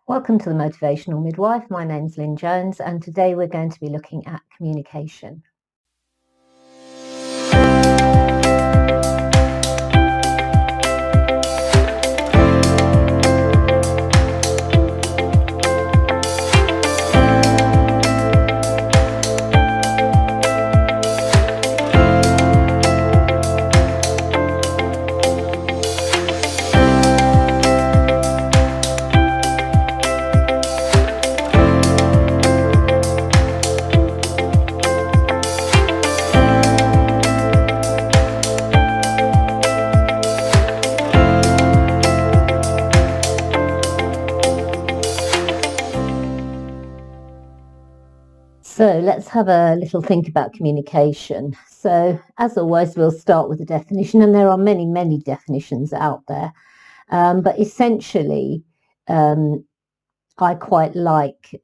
Welcome to the Motivational Midwife. My name's Lynn Jones, and today we're going to be looking at communication. So let's have a little think about communication. So as always, we'll start with the definition, and there are many, many definitions out there. But essentially, I quite like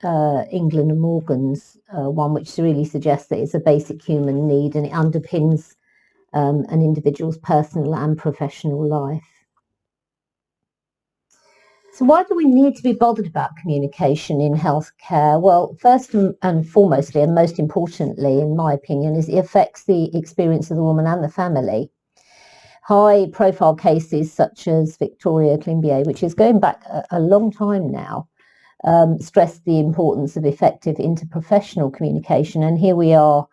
England and Morgan's one, which really suggests that it's a basic human need and it underpins an individual's personal and professional life. So why do we need to be bothered about communication in healthcare? Well, first and foremostly, and most importantly, in my opinion, is it affects the experience of the woman and the family. High-profile cases such as Victoria Climbié, which is going back a long time now, stressed the importance of effective interprofessional communication. And here we are,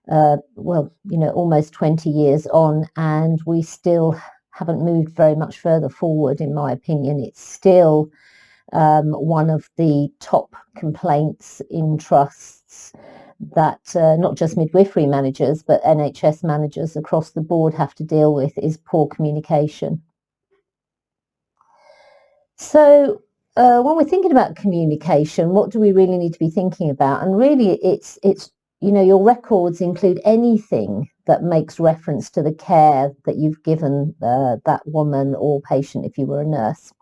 almost 20 years on, and we still haven't moved very much further forward, in my opinion. It's still one of the top complaints in trusts that not just midwifery managers, but NHS managers across the board have to deal with is poor communication. So when we're thinking about communication, what do we really need to be thinking about? And really, it's your records include anything that makes reference to the care that you've given that woman or patient if you were a nurse.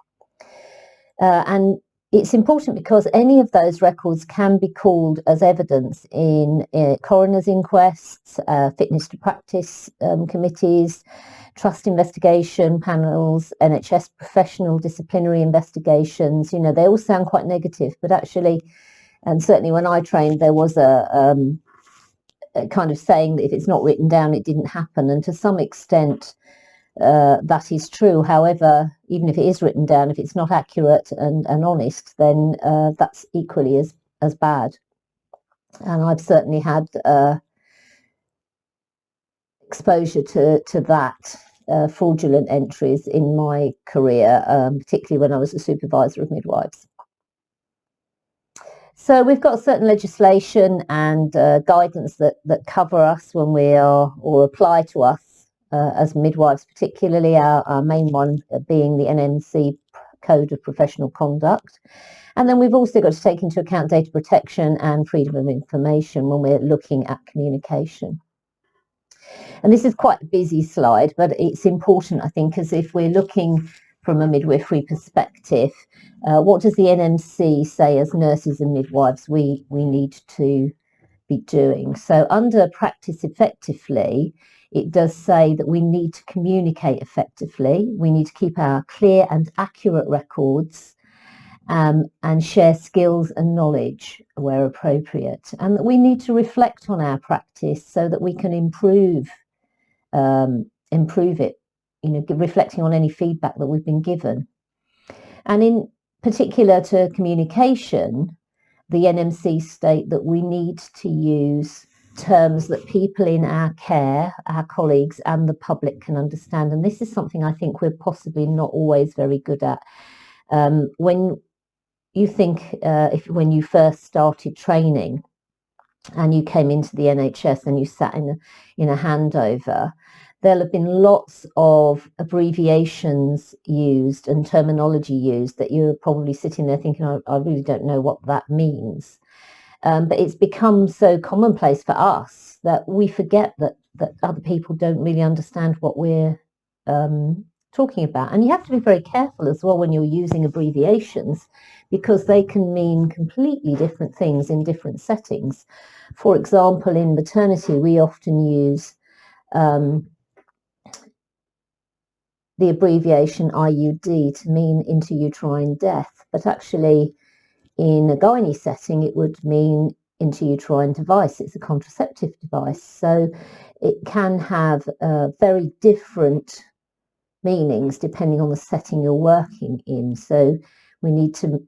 And it's important because any of those records can be called as evidence in coroner's inquests, fitness to practice committees, trust investigation panels, NHS professional disciplinary investigations. They all sound quite negative, but actually, and certainly when I trained, there was a kind of saying that if it's not written down, it didn't happen. And to some extent, that is true. However, even if it is written down, if it's not accurate and honest, then that's equally as bad. And I've certainly had exposure to that, fraudulent entries in my career, particularly when I was a supervisor of midwives. So we've got certain legislation and guidance that cover us when we are, or apply to us as midwives, particularly our main one being the NMC Code of Professional Conduct. And then we've also got to take into account data protection and freedom of information when we're looking at communication. And this is quite a busy slide, but it's important, I think, as if we're looking from a midwifery perspective, what does the NMC say as nurses and midwives we need to be doing? So under Practice Effectively, it does say that we need to communicate effectively. We need to keep our clear and accurate records and share skills and knowledge where appropriate. And that we need to reflect on our practice so that we can improve it, reflecting on any feedback that we've been given. And in particular to communication, the NMC state that we need to use terms that people in our care, our colleagues and the public can understand. And this is something I think we're possibly not always very good at. When you think, when you first started training and you came into the NHS and you sat in a handover, there'll have been lots of abbreviations used and terminology used that you're probably sitting there thinking, I really don't know what that means. But it's become so commonplace for us that we forget that other people don't really understand what we're talking about. And you have to be very careful as well when you're using abbreviations, because they can mean completely different things in different settings. For example, in maternity, we often use the abbreviation IUD to mean intrauterine death, but actually in a gynae setting, it would mean intrauterine device. It's a contraceptive device. So it can have very different meanings depending on the setting you're working in. So we need to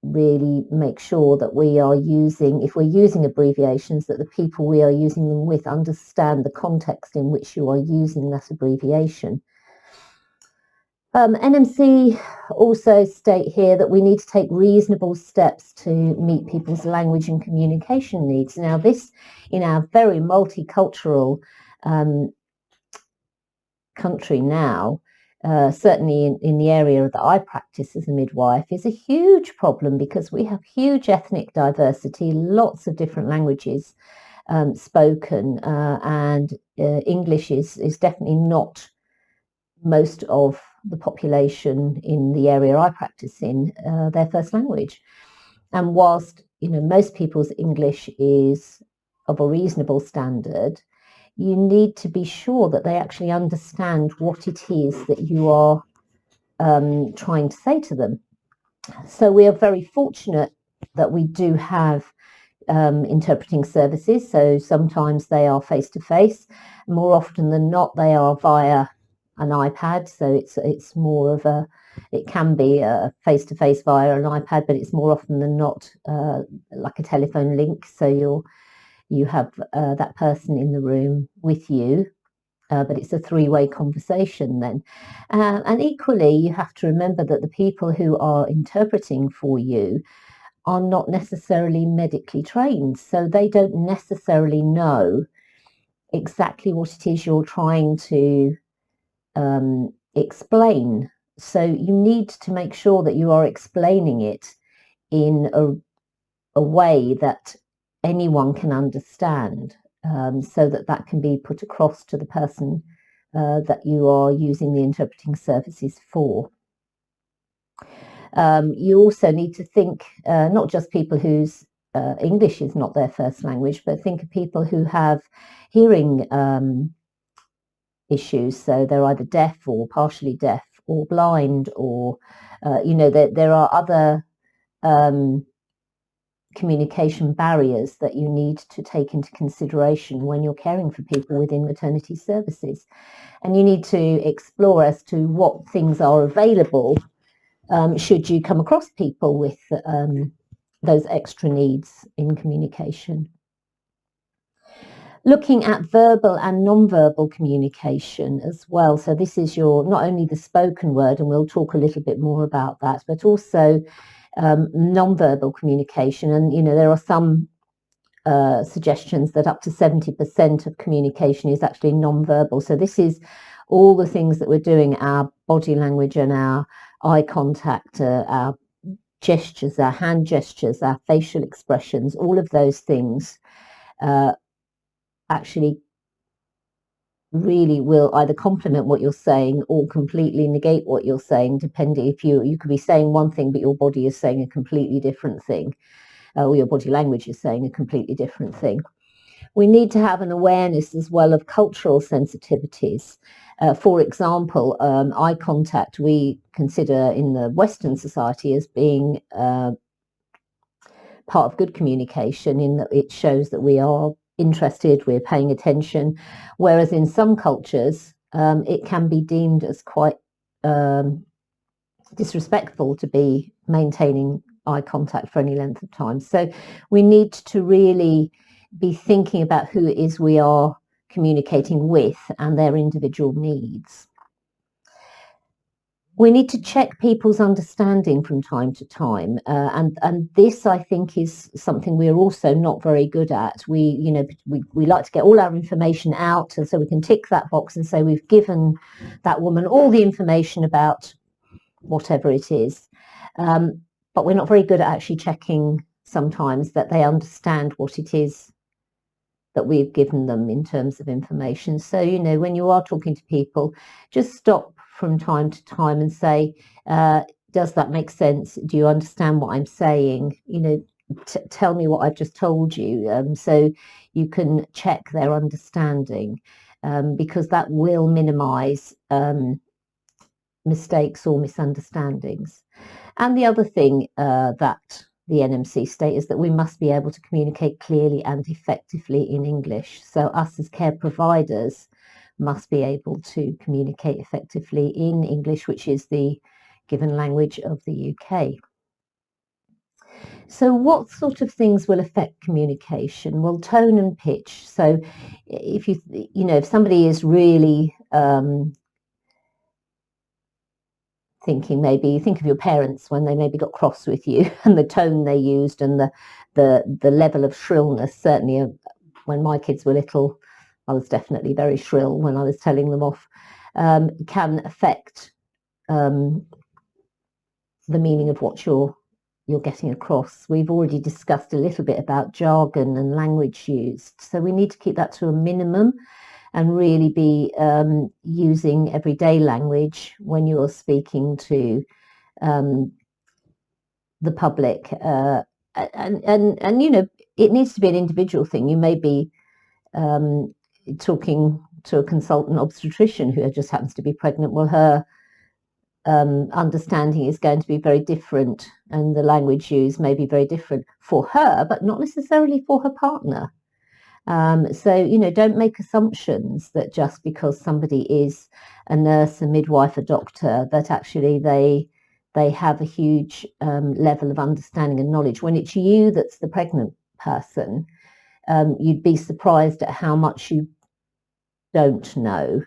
really make sure that we are using, if we're using abbreviations, that the people we are using them with understand the context in which you are using that abbreviation. NMC also state here that we need to take reasonable steps to meet people's language and communication needs. Now, this, in our very multicultural country now, certainly in the area that I practice as a midwife, is a huge problem, because we have huge ethnic diversity, lots of different languages spoken, and English is definitely not most of the population in the area I practice in their first language. And whilst most people's English is of a reasonable standard, you need to be sure that they actually understand what it is that you are trying to say to them. So we are very fortunate that we do have interpreting services. So sometimes they are face-to-face. More often than not, they are via an iPad. So it's more of it can be a face-to-face via an iPad, but it's more often than not like a telephone link. So you have that person in the room with you, but it's a three-way conversation then. And equally, you have to remember that the people who are interpreting for you are not necessarily medically trained, so they don't necessarily know exactly what it is you're trying to explain. So you need to make sure that you are explaining it in a way that anyone can understand, so that can be put across to the person that you are using the interpreting services for. You also need to think not just people whose English is not their first language, but think of people who have hearing issues. So they're either deaf or partially deaf or blind, or there are other communication barriers that you need to take into consideration when you're caring for people within maternity services. And you need to explore as to what things are available should you come across people with those extra needs in communication. Looking at verbal and non-verbal communication as well. So this is not only the spoken word, and we'll talk a little bit more about that, but also non-verbal communication. And there are some suggestions that up to 70% of communication is actually non-verbal. So this is all the things that we're doing, our body language and our eye contact, our gestures, our hand gestures, our facial expressions, all of those things actually really will either complement what you're saying or completely negate what you're saying, depending if you could be saying one thing but your body is saying a completely different thing, or your body language is saying a completely different thing. We need to have an awareness as well of cultural sensitivities. For example, eye contact we consider in the Western society as being part of good communication, in that it shows that we are interested, we're paying attention, whereas in some cultures it can be deemed as quite disrespectful to be maintaining eye contact for any length of time. So we need to really be thinking about who it is we are communicating with and their individual needs. We need to check people's understanding from time to time, and this, I think, is something we're also not very good at. We like to get all our information out, and so we can tick that box and say we've given that woman all the information about whatever it is, but we're not very good at actually checking sometimes that they understand what it is that we've given them in terms of information. So, when you are talking to people, just stop from time to time and say, does that make sense? Do you understand what I'm saying? Tell me what I've just told you, so you can check their understanding, because that will minimize mistakes or misunderstandings. And the other thing that the NMC state is that we must be able to communicate clearly and effectively in English. So us as care providers must be able to communicate effectively in English, which is the given language of the UK. So what sort of things will affect communication? Well, tone and pitch. So if if somebody is really think of your parents when they maybe got cross with you, and the tone they used and the level of shrillness. Certainly when my kids were little, I was definitely very shrill when I was telling them off, can affect the meaning of what you're getting across. We've already discussed a little bit about jargon and language used, so we need to keep that to a minimum and really be using everyday language when you're speaking to the public. And it needs to be an individual thing. You may be talking to a consultant obstetrician who just happens to be pregnant. Well, her understanding is going to be very different, and the language used may be very different for her, but not necessarily for her partner. So don't make assumptions that just because somebody is a nurse, a midwife, a doctor, that actually they have a huge level of understanding and knowledge. When it's you that's the pregnant person, you'd be surprised at how much you don't know,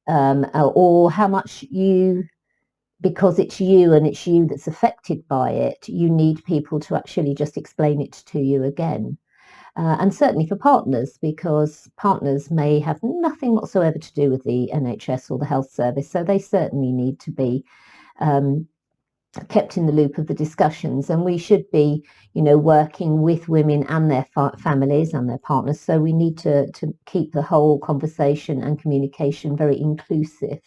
or how much because it's you and it's you that's affected by it, you need people to actually just explain it to you again. And certainly for partners, because partners may have nothing whatsoever to do with the NHS or the health service, so they certainly need to be kept in the loop of the discussions. And we should be, working with women and their families and their partners. So we need to keep the whole conversation and communication very inclusive.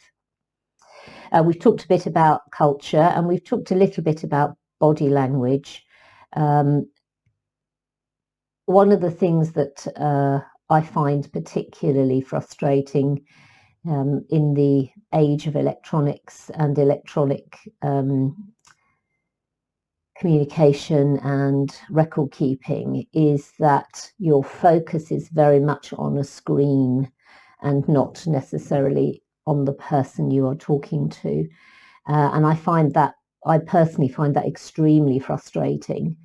We've talked a bit about culture, and we've talked a little bit about body language. One of the things that I find particularly frustrating in the age of electronics and electronic communication and record keeping is that your focus is very much on a screen and not necessarily on the person you are talking to. And I personally find that extremely frustrating.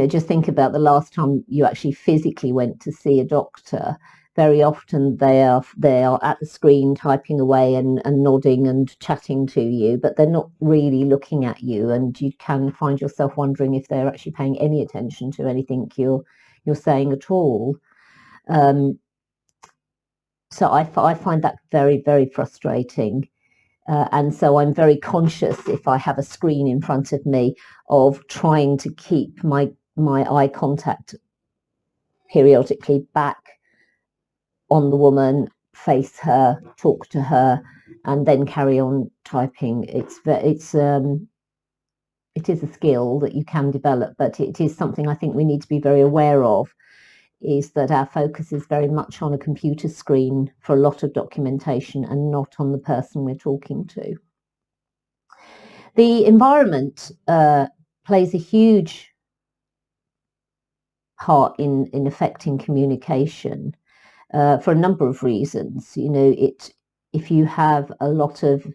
Just think about the last time you actually physically went to see a doctor. Very often they are at the screen typing away and nodding and chatting to you, but they're not really looking at you, and you can find yourself wondering if they're actually paying any attention to anything you're saying at all. So I find that very, very frustrating. And so I'm very conscious, if I have a screen in front of me, of trying to keep my eye contact periodically back on the woman, face her, talk to her, and then carry on typing. It is a skill that you can develop, but it is something I think we need to be very aware of, is that our focus is very much on a computer screen for a lot of documentation and not on the person we're talking to. The environment plays a huge part in affecting communication for a number of reasons. If you have a lot of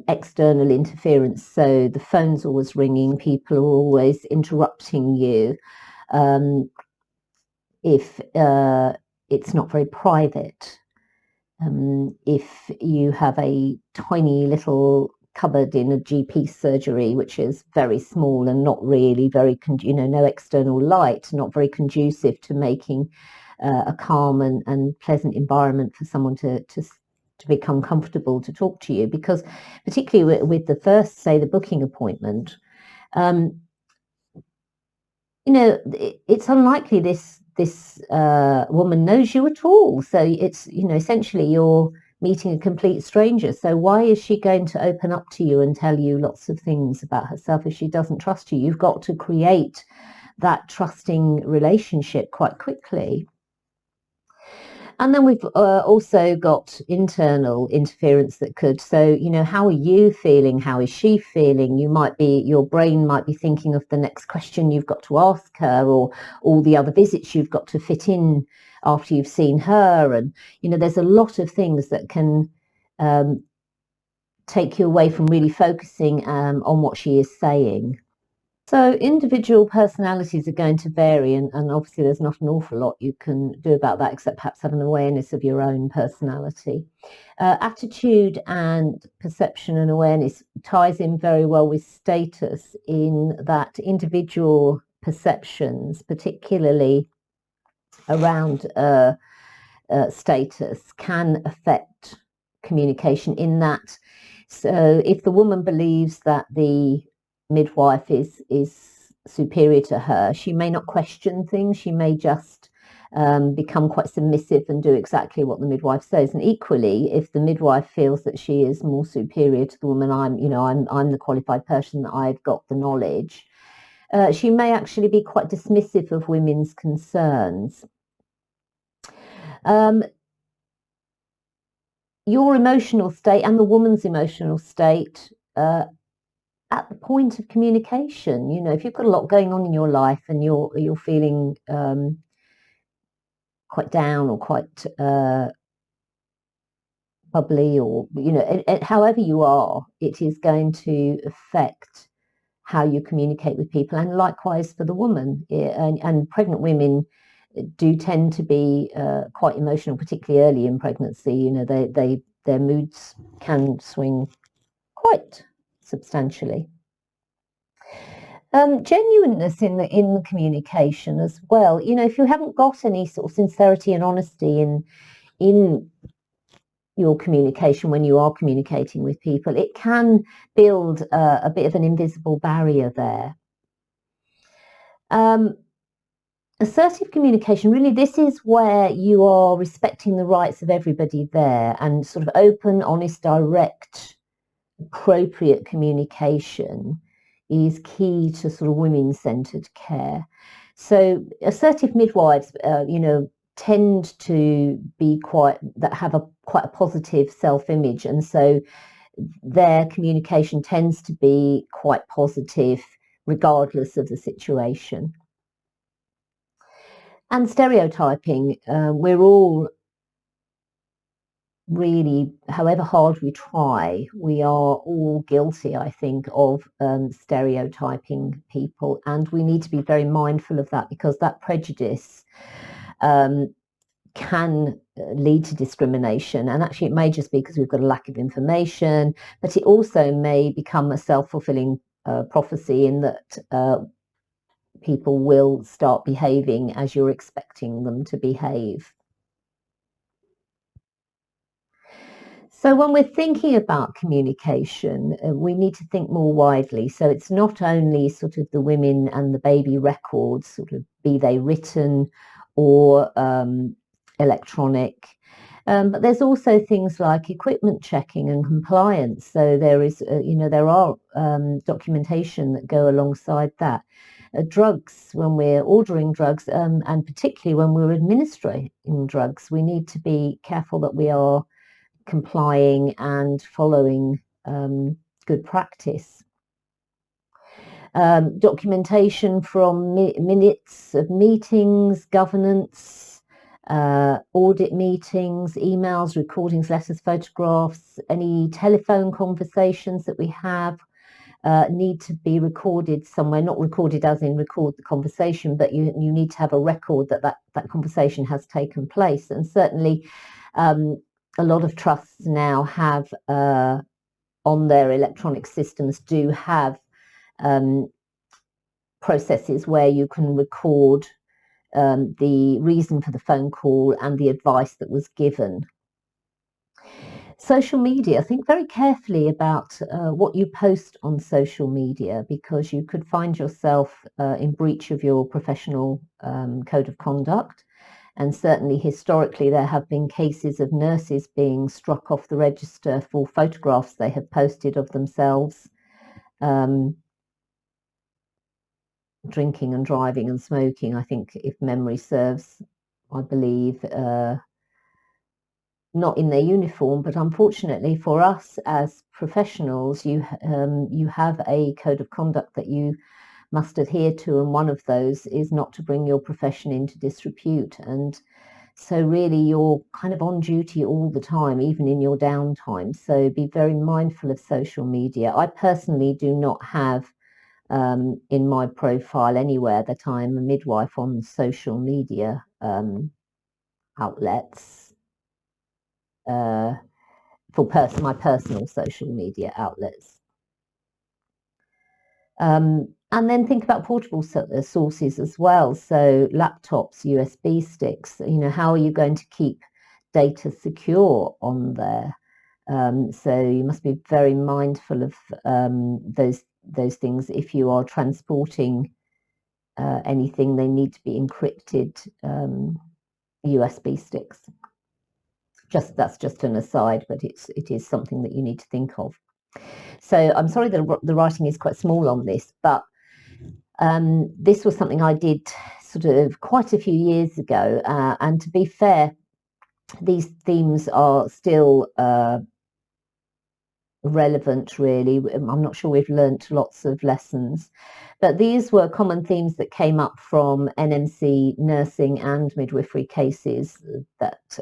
external interference, so the phone's always ringing, people are always interrupting you, if it's not very private, if you have a tiny little cupboard in a GP surgery which is very small and not really very no external light, not very conducive to making a calm and pleasant environment for someone to become comfortable to talk to you. Because particularly with the first, say, the booking appointment, it's unlikely this woman knows you at all. So it's, essentially you're meeting a complete stranger. So why is she going to open up to you and tell you lots of things about herself if she doesn't trust you? You've got to create that trusting relationship quite quickly. And then we've also got internal interference that could, so, you know, how are you feeling? How is she feeling? Your brain might be thinking of the next question you've got to ask her, or all the other visits you've got to fit in after you've seen her. And, you know, there's a lot of things that can take you away from really focusing on what she is saying. So individual personalities are going to vary, and obviously there's not an awful lot you can do about that except perhaps have an awareness of your own personality. Attitude and perception and awareness ties in very well with status, in that individual perceptions, particularly around status, can affect communication, in that, so if the woman believes that the midwife is superior to her, she may not question things. She may just become quite submissive and do exactly what the midwife says. And equally, if the midwife feels that she is more superior to the woman, I'm the qualified person, that I've got the knowledge, she may actually be quite dismissive of women's concerns. Your emotional state and the woman's emotional state at the point of communication. You know, if you've got a lot going on in your life and you're feeling quite down or quite bubbly, or, you know, however you are, it is going to affect how you communicate with people, and likewise for the woman. And pregnant women do tend to be quite emotional, particularly early in pregnancy. You know, their moods can swing quite substantially. Genuineness in the communication as well. You know, if you haven't got any sort of sincerity and honesty in your communication when you are communicating with people, it can build a bit of an invisible barrier there. Assertive communication, really, this is where you are respecting the rights of everybody there, and sort of open, honest, direct, appropriate communication is key to sort of women-centered care. So assertive midwives, tend to be have quite a positive self-image, and so their communication tends to be quite positive regardless of the situation. And stereotyping, we're all really, however hard we try, we are all guilty, I think, of stereotyping people, and we need to be very mindful of that, because that prejudice can lead to discrimination. And actually, it may just be because we've got a lack of information, but it also may become a self-fulfilling prophecy, in that people will start behaving as you're expecting them to behave. So when we're thinking about communication, we need to think more widely. So it's not only sort of the women and the baby records, sort of, be they written or electronic, but there's also things like equipment checking and compliance. So there is, there are documentation that go alongside that. Drugs, when we're ordering drugs, and particularly when we're administering drugs, we need to be careful that we are complying and following good practice. Documentation from minutes of meetings, governance, audit meetings, emails, recordings, letters, photographs, any telephone conversations that we have need to be recorded somewhere. Not recorded as in record the conversation, but you need to have a record that conversation has taken place. And certainly a lot of trusts now have on their electronic systems do have processes where you can record the reason for the phone call and the advice that was given. Social media, think very carefully about what you post on social media, because you could find yourself in breach of your professional code of conduct. And certainly historically, there have been cases of nurses being struck off the register for photographs they have posted of themselves drinking and driving and smoking. I think, if memory serves, I believe not in their uniform, but unfortunately for us as professionals, you have a code of conduct that you must adhere to, and one of those is not to bring your profession into disrepute. And so really you're kind of on duty all the time, even in your downtime. So be very mindful of social media. I personally do not have in my profile anywhere that I'm a midwife on social media outlets for my personal social media outlets. And then think about portable sources as well. So laptops, USB sticks, how are you going to keep data secure on there? So you must be very mindful of those things. If you are transporting anything, they need to be encrypted USB sticks. That's just an aside, but it is something that you need to think of. So I'm sorry that the writing is quite small on this, but this was something I did sort of quite a few years ago. And to be fair, these themes are still relevant, really. I'm not sure we've learnt lots of lessons, but these were common themes that came up from NMC nursing and midwifery cases that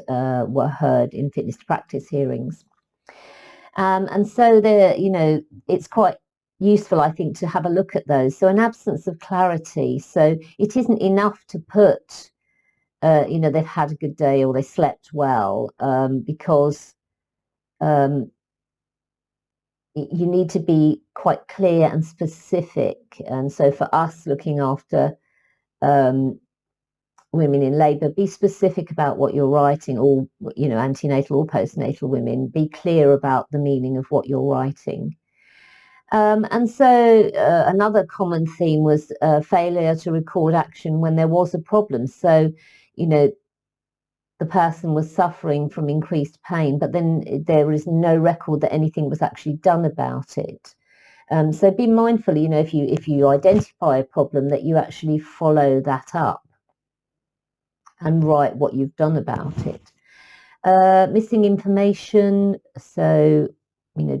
were heard in fitness to practice hearings. And so it's quite useful, I think, to have a look at those. So an absence of clarity. So it isn't enough to put, they've had a good day or they slept well, because you need to be quite clear and specific. And so for us looking after women in labour, be specific about what you're writing, or antenatal or postnatal women, be clear about the meaning of what you're writing. And so another common theme was failure to record action when there was a problem. So the person was suffering from increased pain, but then there is no record that anything was actually done about it. So be mindful, if you identify a problem, that you actually follow that up and write what you've done about it. Missing information. So,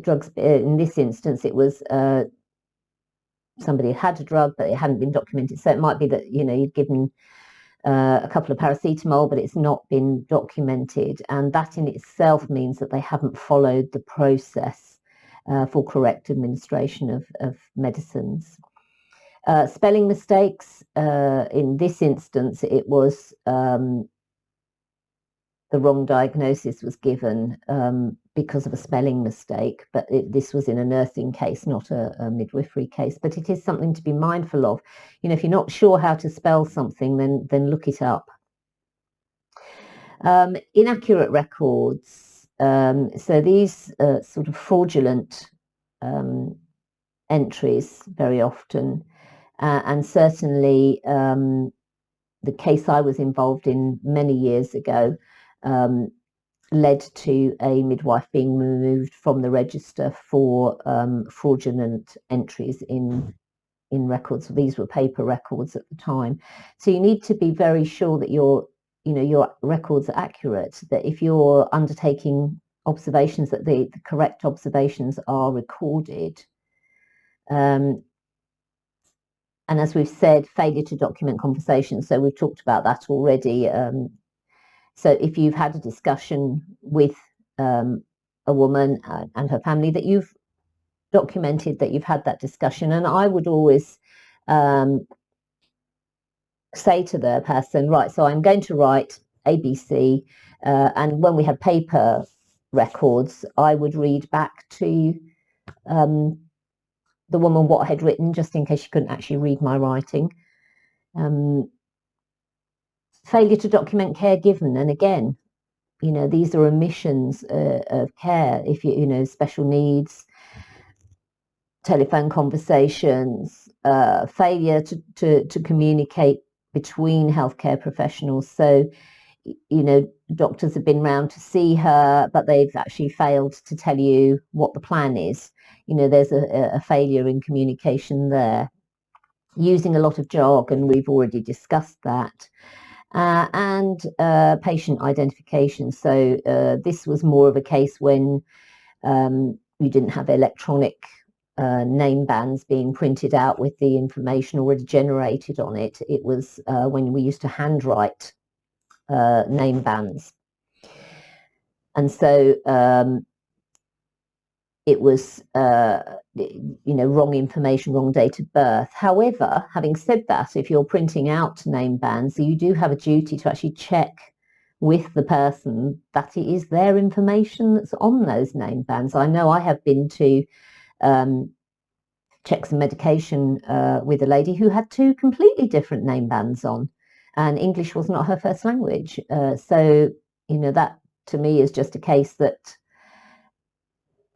drugs, in this instance, it was somebody had a drug, but it hadn't been documented. So it might be that, you'd given a couple of paracetamol, but it's not been documented. And that in itself means that they haven't followed the process for correct administration of medicines. Spelling mistakes. In this instance, it was the wrong diagnosis was given because of a spelling mistake, but this was in a nursing case, not a midwifery case. But it is something to be mindful of. If you're not sure how to spell something, then look it up. Inaccurate records. So these sort of fraudulent entries very often, and certainly the case I was involved in many years ago led to a midwife being removed from the register for fraudulent entries in records. So these were paper records at the time. So you need to be very sure that your records are accurate, that if you're undertaking observations, that the correct observations are recorded. And as we've said, failure to document conversations. So we've talked about that already. So if you've had a discussion with a woman and her family, that you've documented that you've had that discussion. And I would always say to the person, right, so I'm going to write ABC, and when we had paper records, I would read back to the woman what I had written, just in case she couldn't actually read my writing. Failure to document care given, and again, these are omissions of care. If special needs, telephone conversations, failure to communicate between healthcare professionals. So, doctors have been round to see her, but they've actually failed to tell you what the plan is. There's a failure in communication there. Using a lot of jargon, we've already discussed that. and patient identification. So this was more of a case when you didn't have electronic name bands being printed out with the information already generated on it. It was when we used to handwrite name bands. And so it was, wrong information, wrong date of birth. However, having said that, if you're printing out name bands, you do have a duty to actually check with the person that it is their information that's on those name bands. I know I have been to check some medication with a lady who had two completely different name bands on, and English was not her first language. So, that to me is just a case that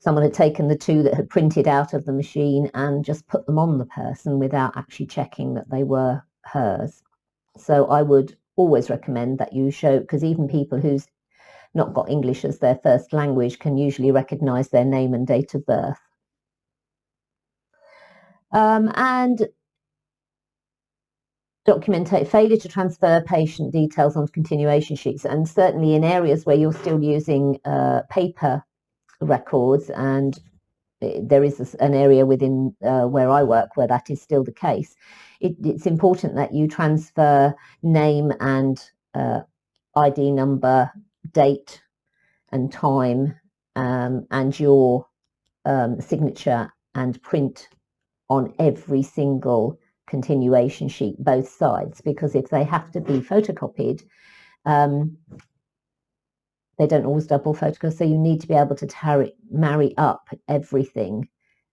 someone had taken the two that had printed out of the machine and just put them on the person without actually checking that they were hers. So I would always recommend that you show, because even people who's not got English as their first language can usually recognise their name and date of birth. And failure to transfer patient details onto continuation sheets, and certainly in areas where you're still using paper records, and there is an area within where I work where that is still the case. It's important that you transfer name and ID number, date and time, and your signature and print on every single continuation sheet, both sides, because if they have to be photocopied, they don't always double photocopy, so you need to be able to marry up everything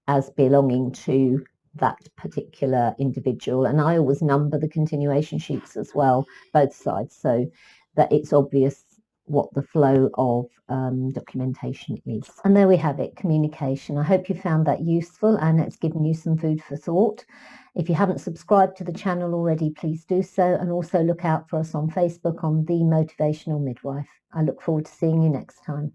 as belonging to that particular individual. And I always number the continuation sheets as well, both sides, so that it's obvious what the flow of documentation is. And there we have it, communication. I hope you found that useful and it's given you some food for thought. If you haven't subscribed to the channel already, please do so, and also look out for us on Facebook on The Motivational Midwife. I look forward to seeing you next time.